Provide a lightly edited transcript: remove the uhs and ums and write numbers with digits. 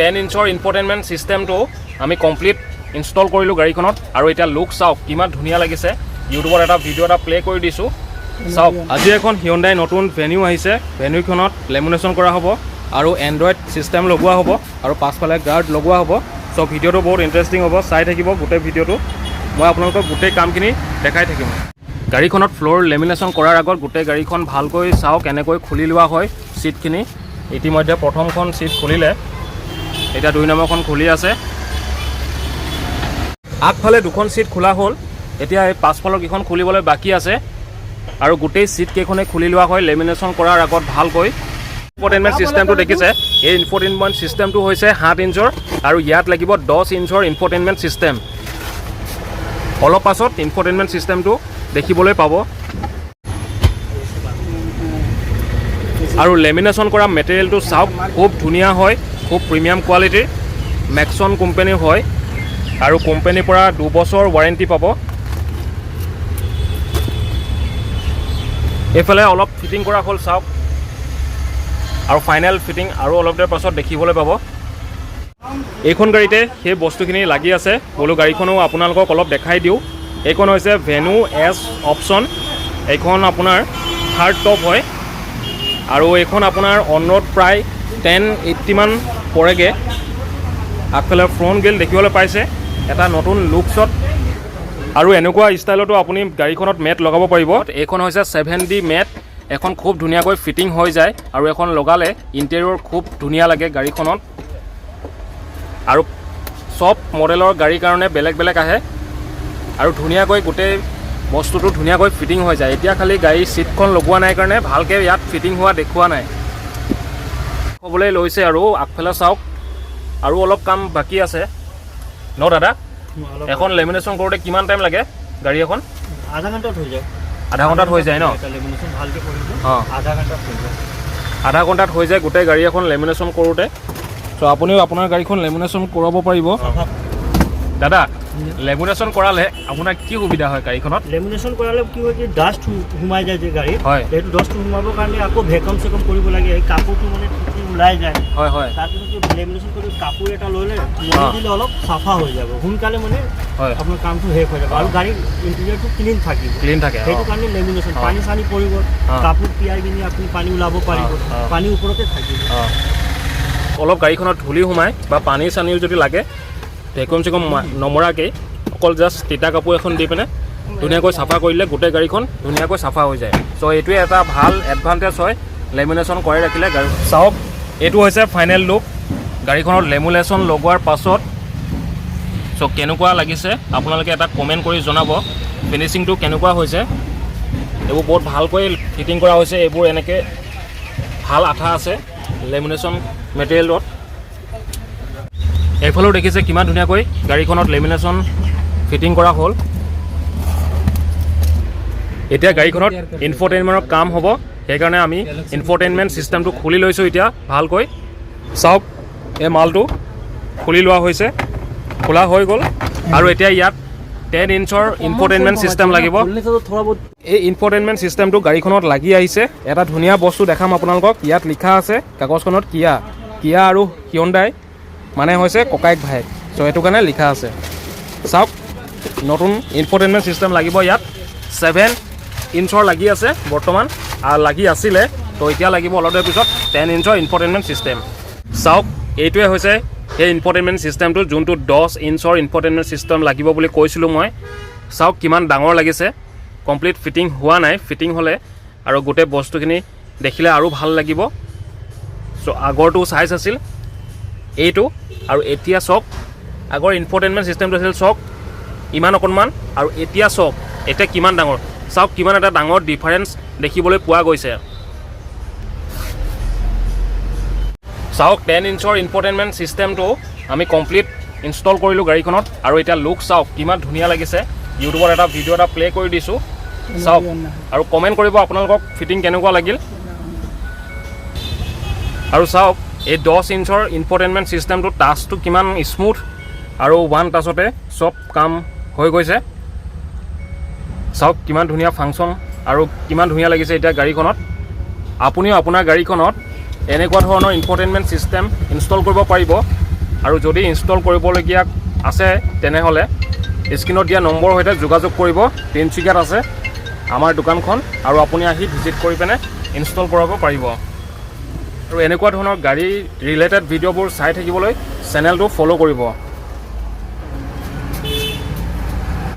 10 ইঞ্চৰ infotainment চিষ্টেমটো আমি complete install কৰিলোঁ গাড়ীখনত আৰু এতিয়া লুক চাওক কিমান ধুনীয়া লাগিছে ইউটিউবত এটা ভিডিঅ' এটা প্লে কৰি দিছোঁ চাওক আজি এখন হিউণ্ডাই নতুন ভেনিউ আহিছে ভেনিউখনত লেমিনেশ্যন কৰা হ'ব আৰু এণ্ড্ৰইড চিষ্টেম লগোৱা হ'ব আৰু পাছফালে গাৰ্ড লগোৱা হ'ব চ' ভিডিঅ'টো বহুত ইণ্টাৰেষ্টিং হ'ব চাই থাকিব গোটেই ভিডিঅ'টো মই আপোনালোকক গোটেই কামখিনি দেখাই থাকিম গাড়ীখনত ফ্ল'ৰ লেমিনেশ্যন কৰাৰ আগত গোটেই গাড়ীখন ভালকৈ চাওক কেনেকৈ খুলি লোৱা হয় ছিটখিনি ইতিমধ্যে প্ৰথমখন ছিট খুলিলে এতিয়া 2 নম্বৰখন খুলি আছে আগফালে দুখন ছিট খোলা হ'ল এতিয়া এই পাছফালৰ কেইখন খুলিবলৈ বাকী আছে আৰু গোটেই ছিট কেইখনে খুলি লোৱা হয় লেমিনেশ্যন কৰাৰ আগত ভালকৈ ইনফোটেইনমেণ্ট চিষ্টেমটো দেখিছে এই ইনফোটেইনমেণ্ট চিষ্টেমটো হৈছে 7 ইঞ্চৰ আৰু ইয়াত লাগিব 10 ইঞ্চৰ ইনফোটেইনমেণ্ট চিষ্টেম অলপ পাছত ইনফোটেইনমেণ্ট চিষ্টেমটো দেখিবলৈ পাব আৰু লেমিনেশ্যন কৰা মেটেৰিয়েলটো চাওক খুব ধুনীয়া হয় খুব প্ৰিমিয়াম কোৱালিটিৰ মেক্সন কোম্পানীৰ হয় আৰু কোম্পানীৰ পৰা 2 বছৰ ৱাৰেণ্টি পাব এইফালে অলপ ফিটিং কৰা হ'ল চাওক আৰু ফাইনেল ফিটিং আৰু অলপ দেৰ পাছত দেখিবলৈ পাব এইখন গাড়ীতে সেই বস্তুখিনি লাগি আছে বোলো গাড়ীখনো আপোনালোকক অলপ দেখাই দিওঁ এইখন হৈছে ভেনু এছ অপশ্যন এইখন আপোনাৰ থাৰ্ড টপ হয় আৰু এইখন আপোনাৰ অন ৰোড প্ৰায় 1080 মান পৰেগৈ আগফালে ফ্ৰণ্ট গ্ৰিল দেখিবলৈ পাইছে এটা নতুন লুকছত আৰু এনেকুৱা ষ্টাইলতো আপুনি গাড়ীখনত মেট লগাব পাৰিব এইখন হৈছে 7D মেট এখন খুব ধুনীয়াকৈ ফিটিং হৈ যায় আৰু এখন লগালে ইণ্টেৰিয়ৰ খুব ধুনীয়া লাগে গাড়ীখনত আৰু সব মডেলৰ গাড়ীৰ কাৰণে বেলেগ বেলেগ আহে আৰু ধুনীয়াকৈ গোটেই বস্তুটো ধুনীয়াকৈ ফিটিং হৈ যায় এতিয়া খালি গাড়ী ছিটখন লগোৱা নাই কাৰণে ভালকৈ ইয়াত ফিটিং হোৱা দেখুওৱা নাই হ'বলৈ লৈছে আৰু আগফালে চাওক আৰু অলপ কাম বাকী আছে ন দাদা এখন লেমিনেশ্যন কৰোঁতে কিমান টাইম লাগে গাড়ী এখন আধা ঘণ্টাত হৈ যায় ন লেমিনেশ্যন ভালকৈ কৰিলে অঁ আধা ঘণ্টাত হৈ যায় গোটেই গাড়ী এখন লেমিনেশ্যন কৰোঁতে চ' আপুনিও আপোনাৰ গাড়ীখন লেমিনেশ্যন কৰাব পাৰিব দাদা লেমিনেশ্যন কৰালে আপোনাৰ কি সুবিধা হয় গাড়ীখনত লেমিনেশ্যন কৰালে কি হয় কি ডাষ্ট সোমাই যায় যে গাড়ীত হয় সেইটো ডাষ্ট সোমাবৰ কাৰণে আকৌ ভেকম চেকম কৰিব লাগে এই কাপোৰটো মানে ওলাই যায় হয় হয় তাৰপিছত লেমিনেশ্যন কৰি কাপোৰ এটা ল'লে দিলে অলপ চাফা হৈ যাব সোনকালে মানে হয় আপোনাৰ কামটো শেষ হৈ যাব আৰু গাড়ীৰ ইণ্টেৰিয়ৰটো ক্লিন থাকে সেইটো কাৰণে লেমিনেশ্যন পানী চানী পৰিব কাপোৰ তিয়াই কিনি আপুনি পানী ওলাব পাৰিব পানী ওপৰতে থাকিব অলপ গাড়ীখনত ধূলি সোমাই বা পানী চানীও যদি লাগে ভেকুম চেকুম নমৰাকৈ অকল জাষ্ট তিতা কাপোৰ এখন দি পিনে ধুনীয়াকৈ চাফা কৰিলে গোটেই গাড়ীখন ধুনীয়াকৈ চাফা হৈ যায় চ' এইটোৱে এটা ভাল এডভান্টেজ হয় লেমিনেশ্যন কৰি ৰাখিলে গাড়ী চাওক এইটো হৈছে ফাইনেল লুক গাড়ীখনত লেমিনেশ্যন লগোৱাৰ পাছত চ' কেনেকুৱা লাগিছে আপোনালোকে এটা কমেণ্ট কৰি জনাব ফিনিচিংটো কেনেকুৱা হৈছে এইবোৰ বহুত ভালকৈ ফিটিং কৰা হৈছে এইবোৰ এনেকৈ ভাল আঠা আছে লেমিনেশ্যন মেটেৰিয়েলত এইফালেও দেখিছে কিমান ধুনীয়াকৈ গাড়ীখনত লেমিনেশ্যন ফিটিং কৰা হ'ল এতিয়া গাড়ীখনত ইনফোটেইনমেণ্টৰ কাম হ'ব সেইকাৰণে আমি ইনফোটেইনমেণ্ট চিষ্টেমটো খুলি লৈছোঁ এতিয়া ভালকৈ চাওক এই মালটো খুলি লোৱা হৈছে খোলা হৈ গ'ল আৰু এতিয়া ইয়াত 10 ইঞ্চৰ ইনফোটেইনমেণ্ট চিষ্টেম লাগিব এই ইনফোটেইনমেণ্ট চিষ্টেমটো গাড়ীখনত লাগি আহিছে এটা ধুনীয়া বস্তু দেখাম আপোনালোকক ইয়াত লিখা আছে কাগজখনত কিয়া আৰু হিউণ্ডাই মানে হৈছে ককাইক ভাইক চ' সেইটো কাৰণে লিখা আছে চাওক নতুন ইনফোটেইনমেণ্ট চিষ্টেম লাগিব ইয়াত 7 ইঞ্চৰ লাগি আছে বৰ্তমান আৰু লাগি আছিলে তো এতিয়া লাগিব অলপ দেৰি পিছত 10 ইঞ্চৰ ইনফোটেইনমেণ্ট চিষ্টেম চাওক এইটোৱে হৈছে সেই ইনফোটেইনমেণ্ট চিষ্টেমটো যোনটো 10 ইঞ্চৰ ইনফোটেইনমেণ্ট চিষ্টেম লাগিব বুলি কৈছিলোঁ মই চাওক কিমান ডাঙৰ লাগিছে কমপ্লিট ফিটিং হোৱা নাই ফিটিং হ'লে আৰু গোটেই বস্তুখিনি দেখিলে আৰু ভাল লাগিব চ' আগৰটো চাইজ আছিল এইটো আৰু এতিয়া চাওক আগৰ ইনফোটেইনমেণ্ট চিষ্টেমটো আছিল চাওক ইমান অকণমান আৰু এতিয়া চাওক এতিয়া কিমান ডাঙৰ চাওক কিমান এটা ডাঙৰ ডিফাৰেঞ্চ দেখিবলৈ পোৱা গৈছে চাওক 10 ইঞ্চৰ ইনফোটেইনমেণ্ট চিষ্টেমটো আমি কমপ্লিট ইনষ্টল কৰিলোঁ গাড়ীখনত আৰু এতিয়া লুক চাওক কিমান ধুনীয়া লাগিছে ইউটিউবত এটা ভিডিঅ' এটা প্লে কৰি দিছোঁ চাওক আৰু কমেণ্ট কৰিব আপোনালোকক ফিটিং কেনেকুৱা লাগিল আৰু চাওক এই 10 ইঞ্চৰ ইনফোটেইনমেণ্ট চিষ্টেমটো টাচটো কিমান স্মুথ আৰু ওৱান টাচতে চব কাম হৈ গৈছে চাওক কিমান ধুনীয়া ফাংচন আৰু কিমান ধুনীয়া লাগিছে এতিয়া গাড়ীখনত আপুনিও আপোনাৰ গাড়ীখনত এনেকুৱা ধৰণৰ ইনফোটেইনমেণ্ট চিষ্টেম ইনষ্টল কৰিব পাৰিব আৰু যদি ইনষ্টল কৰিবলগীয়া আছে তেনেহ'লে স্ক্ৰীনত দিয়া নম্বৰৰ সৈতে যোগাযোগ কৰিব। তিনিচুকীয়াত আছে আমাৰ দোকানখন, আৰু আপুনি আহি ভিজিট কৰি পিনে ইনষ্টল কৰাব পাৰিব। আৰু এনেকুৱা ধৰণৰ গাড়ী ৰিলেটেড ভিডিঅ'বোৰ চাই থাকিবলৈ চেনেলটো ফ'ল' কৰিব।